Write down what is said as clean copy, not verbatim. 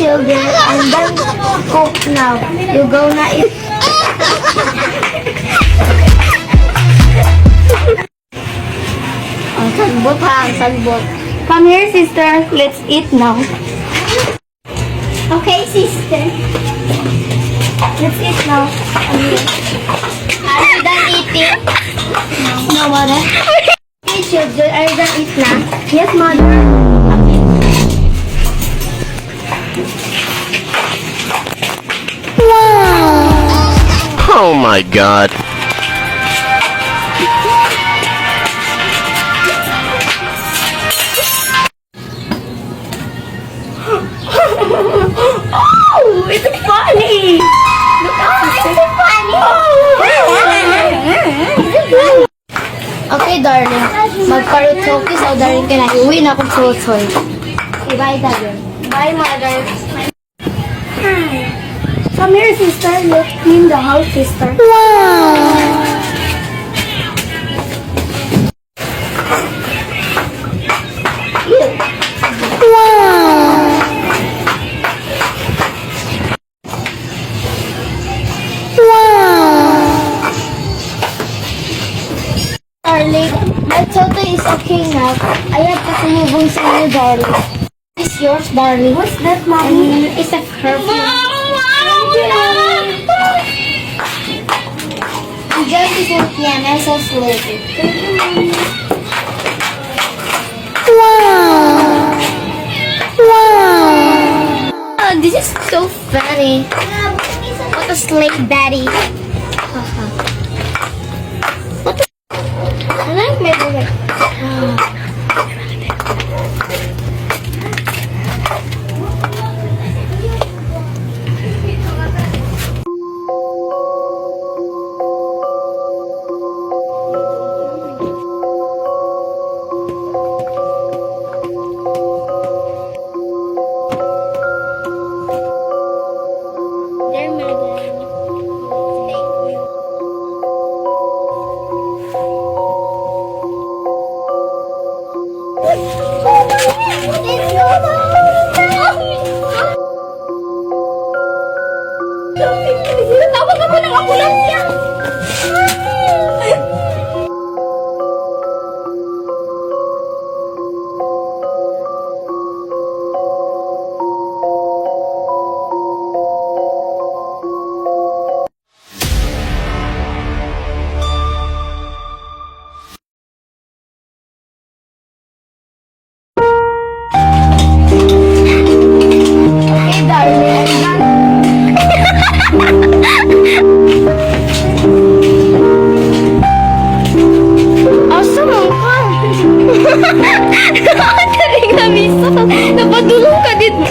children, I'm done cook now. You go na eat. Ang salbot ha, ang salbot. Come here, sister. Let's eat now. Okay, sister. Let's eat now. Are you done eating? No, mother. Okay, children, are you done eating now? Yes, mother. Oh my god. Oh, it's funny. Look out, it's funny. Okay, darling. Magparutokis o darling ka na. Iuwi na akong susoy. Okay, bye, darling. Bye, mother. Hi. Come here, sister. Let's clean the house, sister. Wow. Darling, my toto is okay now. I have pasalubong sa iyo, darling. It's yours, darling. What's that, mommy? It's a perfume. Enjoy this with piano so slowly. Wow! Wow! Oh, this is so funny. What a slave daddy. I like my baby. Dear mother, thank you. Tawag ako ng ambulansya. Okay, darling. Awesome ang ka. Galing na, Misa. Napadulong ka dito.